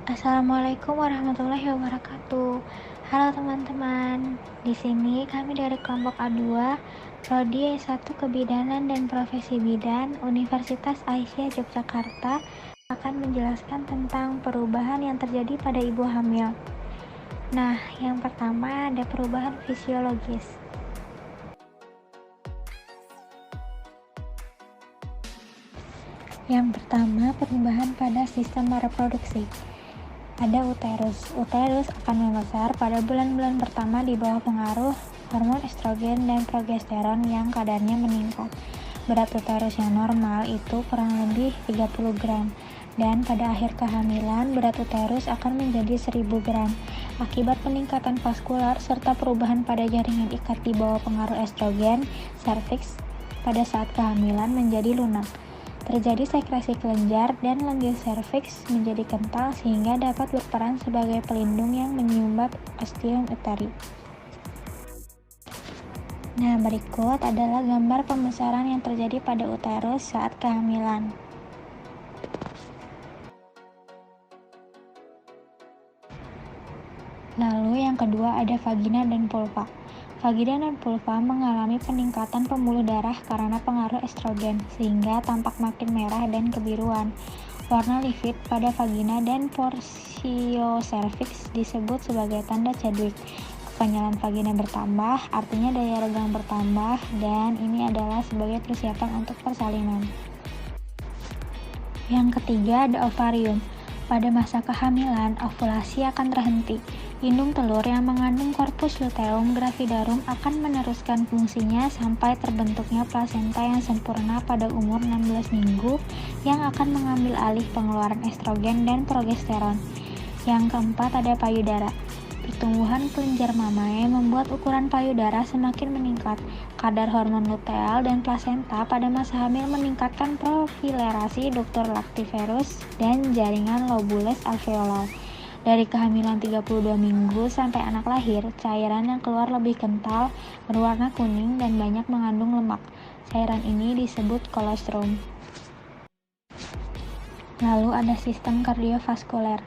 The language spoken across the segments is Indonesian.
Assalamualaikum warahmatullahi wabarakatuh. Halo teman-teman. Di sini kami dari kelompok A2, Prodi S1 Kebidanan dan Profesi Bidan, Universitas Aisyah Yogyakarta akan menjelaskan tentang perubahan yang terjadi pada ibu hamil. Nah, yang pertama ada perubahan fisiologis. Yang pertama, perubahan pada sistem reproduksi. Ada uterus. Uterus akan membesar pada bulan-bulan pertama di bawah pengaruh hormon estrogen dan progesteron yang kadarnya meningkat. Berat uterus yang normal itu kurang lebih 30 gram, dan pada akhir kehamilan berat uterus akan menjadi 1000 gram. Akibat peningkatan vaskular serta perubahan pada jaringan ikat di bawah pengaruh estrogen, serviks pada saat kehamilan menjadi lunak. Terjadi sekresi kelenjar dan lendir serviks menjadi kental sehingga dapat berperan sebagai pelindung yang menyumbat ostium uteri. Nah, berikut adalah gambar pembesaran yang terjadi pada uterus saat kehamilan. Lalu yang kedua ada vagina dan vulva. Vagina dan vulva mengalami peningkatan pembuluh darah karena pengaruh estrogen, sehingga tampak makin merah dan kebiruan. Warna livid pada vagina dan porsio serviks disebut sebagai tanda Chadwick. Kekenyalan vagina bertambah, artinya daya regang bertambah, dan ini adalah sebagai persiapan untuk persalinan. Yang ketiga ada ovarium. Pada masa kehamilan, ovulasi akan terhenti. Indung telur yang mengandung corpus luteum gravidarum akan meneruskan fungsinya sampai terbentuknya plasenta yang sempurna pada umur 16 minggu yang akan mengambil alih pengeluaran estrogen dan progesteron. Yang keempat ada payudara. Pertumbuhan kelenjar mamae membuat ukuran payudara semakin meningkat. Kadar hormon luteal dan plasenta pada masa hamil meningkatkan profilerasi ductus lactiferus dan jaringan lobulus alveolar. Dari kehamilan 32 minggu sampai anak lahir, cairan yang keluar lebih kental, berwarna kuning dan banyak mengandung lemak. Cairan ini disebut kolostrum. Lalu ada sistem kardiovaskuler.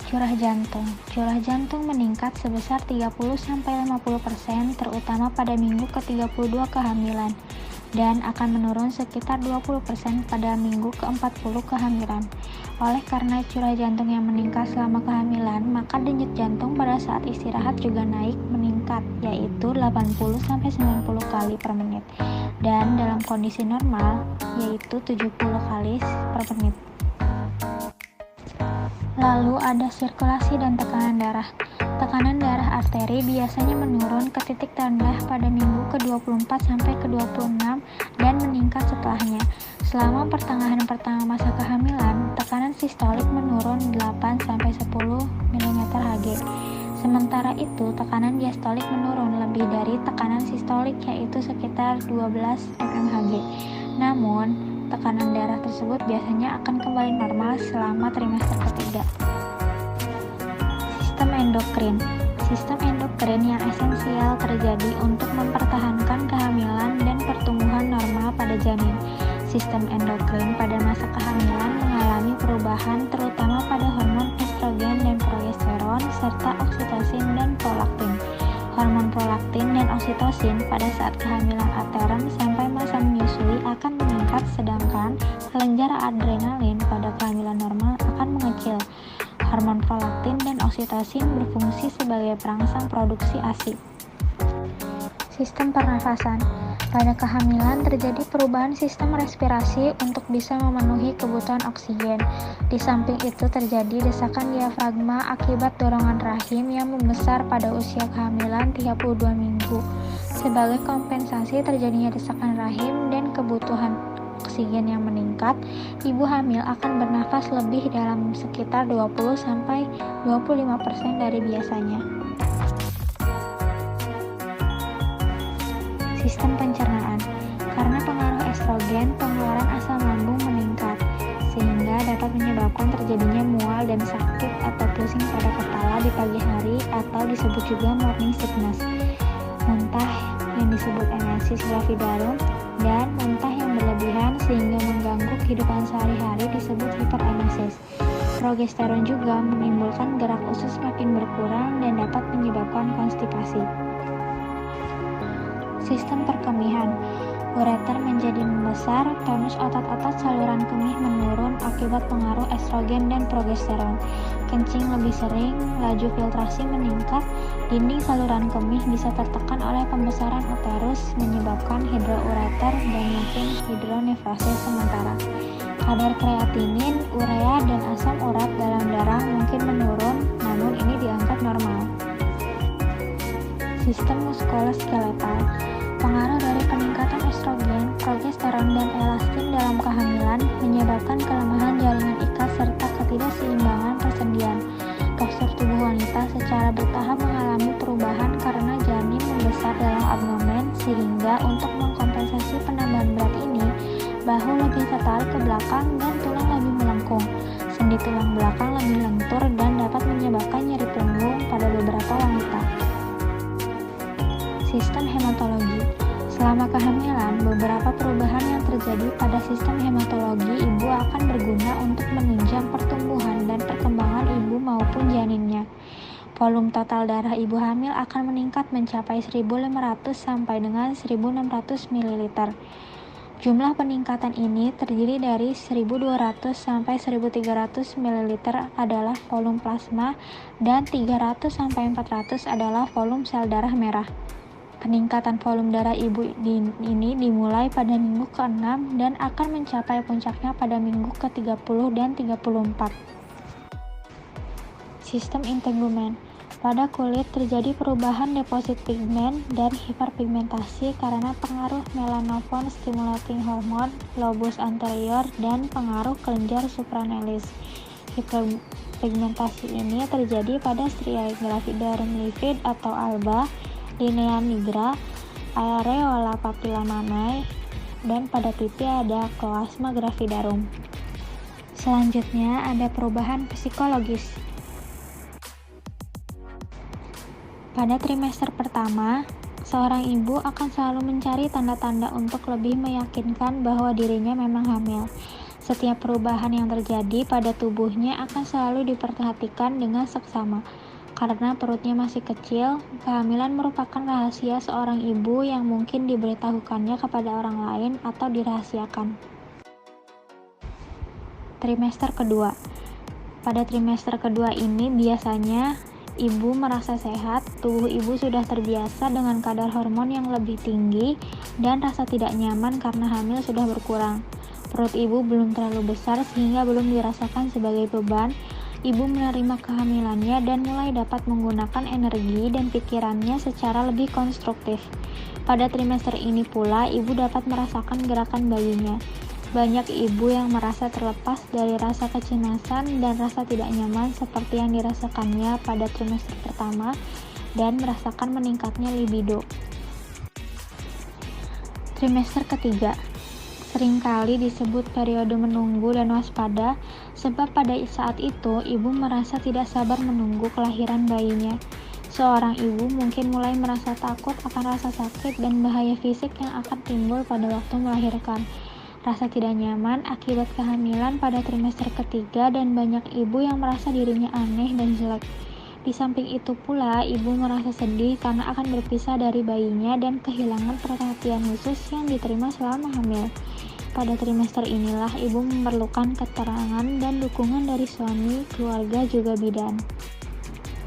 Curah jantung meningkat sebesar 30-50% terutama pada minggu ke-32 kehamilan dan akan menurun sekitar 20% pada minggu ke-40 kehamilan. Oleh karena curah jantung yang meningkat selama kehamilan, maka denyut jantung pada saat istirahat juga naik meningkat, yaitu 80-90 kali per menit, dan dalam kondisi normal yaitu 70 kali per menit. Lalu ada sirkulasi dan tekanan darah. Tekanan darah arteri biasanya menurun ke titik terendah pada minggu ke-24 sampai ke-26 dan meningkat setelahnya. Selama pertengahan pertama masa kehamilan, tekanan sistolik menurun 8 sampai 10 mm Hg. Sementara itu, tekanan diastolik menurun lebih dari tekanan sistolik yaitu sekitar 12 mmHg. Namun, tekanan darah tersebut biasanya akan kembali normal selama trimester ketiga. Sistem endokrin yang esensial terjadi untuk mempertahankan kehamilan dan pertumbuhan normal pada janin. Sistem endokrin pada masa kehamilan mengalami perubahan terutama pada hormon estrogen dan progesteron serta oksitosin dan prolaktin. Hormon prolaktin dan oksitosin pada saat kehamilan aterem sampai masa menyusui akan meningkat, sedangkan kelenjar adrenalin pada kehamilan normal akan mengecil. Hormon prolaktin dan oksitosin berfungsi sebagai perangsang produksi ASI. Sistem pernafasan. Pada kehamilan terjadi perubahan sistem respirasi untuk bisa memenuhi kebutuhan oksigen. Di samping itu terjadi desakan diafragma akibat dorongan rahim yang membesar pada usia kehamilan 32 minggu. Sebagai kompensasi terjadinya desakan rahim dan kebutuhan oksigen yang meningkat, ibu hamil akan bernafas lebih dalam sekitar 20-25% dari biasanya. Sistem pencernaan. Karena pengaruh estrogen, pengeluaran asam lambung meningkat, sehingga dapat menyebabkan terjadinya mual dan sakit atau pusing pada kepala di pagi hari atau disebut juga morning sickness. Muntah yang disebut emesis gravidarum dan muntah yang berlebihan sehingga mengganggu kehidupan sehari-hari disebut hiperemesis. Progesteron juga menimbulkan gerak usus makin berkurang dan dapat menyebabkan konstipasi. Sistem perkemihan. Ureter menjadi membesar, tonus otot-otot saluran kemih menurun akibat pengaruh estrogen dan progesteron. Kencing lebih sering, laju filtrasi meningkat, dinding saluran kemih bisa tertekan oleh pembesaran uterus menyebabkan hidroureter dan mungkin hidronefrose sementara. Kadar kreatinin, urea, dan asam urat dalam darah mungkin menurun, namun ini dianggap normal. Sistem muskuloskeletal. Pengaruh dari peningkatan estrogen, progesteron, dan elastin dalam kehamilan menyebabkan kelemahan jaringan ikat serta ketidakseimbangan persendian. Postur tubuh wanita secara bertahap mengalami perubahan karena janin membesar dalam abdomen, sehingga untuk mengkompensasi penambahan berat ini, bahu lebih tertarik ke belakang dan tulang lebih melengkung. Sendi tulang belakang lebih lentur dan dapat menyebabkan nyeri punggung pada beberapa wanita. Sistem hematologi. Selama kehamilan, beberapa perubahan yang terjadi pada sistem hematologi ibu akan berguna untuk menunjang pertumbuhan dan perkembangan ibu maupun janinnya. Volume total darah ibu hamil akan meningkat mencapai 1.500 sampai dengan 1.600 ml. Jumlah peningkatan ini terdiri dari 1.200 sampai 1.300 ml adalah volume plasma dan 300 sampai 400 adalah volume sel darah merah. Peningkatan volume darah ibu ini dimulai pada minggu ke-6 dan akan mencapai puncaknya pada minggu ke-30 dan 34. Sistem integumen. Pada kulit terjadi perubahan deposit pigmen dan hiperpigmentasi karena pengaruh melanocortin stimulating hormone, lobus anterior, dan pengaruh kelenjar supranalis. Hiperpigmentasi ini terjadi pada striae gravidarum livid atau alba, linea nigra, areola papilla mamae, dan pada pipi ada kloasma gravidarum. Selanjutnya ada perubahan psikologis. Pada trimester pertama, seorang ibu akan selalu mencari tanda-tanda untuk lebih meyakinkan bahwa dirinya memang hamil. Setiap perubahan yang terjadi pada tubuhnya akan selalu diperhatikan dengan seksama. Karena perutnya masih kecil, kehamilan merupakan rahasia seorang ibu yang mungkin diberitahukannya kepada orang lain atau dirahasiakan. Trimester kedua. Pada trimester kedua ini biasanya ibu merasa sehat, tubuh ibu sudah terbiasa dengan kadar hormon yang lebih tinggi, dan rasa tidak nyaman karena hamil sudah berkurang. Perut ibu belum terlalu besar sehingga belum dirasakan sebagai beban. Ibu menerima kehamilannya dan mulai dapat menggunakan energi dan pikirannya secara lebih konstruktif. Pada trimester ini pula, ibu dapat merasakan gerakan bayinya. Banyak ibu yang merasa terlepas dari rasa kecemasan dan rasa tidak nyaman seperti yang dirasakannya pada trimester pertama dan merasakan meningkatnya libido. Trimester ketiga seringkali disebut periode menunggu dan waspada, sebab pada saat itu ibu merasa tidak sabar menunggu kelahiran bayinya. Seorang ibu mungkin mulai merasa takut akan rasa sakit dan bahaya fisik yang akan timbul pada waktu melahirkan. Rasa tidak nyaman akibat kehamilan pada trimester ketiga dan banyak ibu yang merasa dirinya aneh dan jelek. Di samping itu pula, ibu merasa sedih karena akan berpisah dari bayinya dan kehilangan perhatian khusus yang diterima selama hamil. Pada trimester inilah ibu memerlukan keterangan dan dukungan dari suami, keluarga, juga bidan.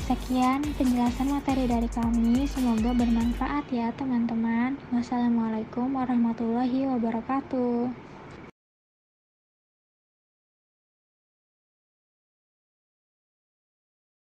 Sekian penjelasan materi dari kami, semoga bermanfaat ya teman-teman. Wassalamualaikum warahmatullahi wabarakatuh.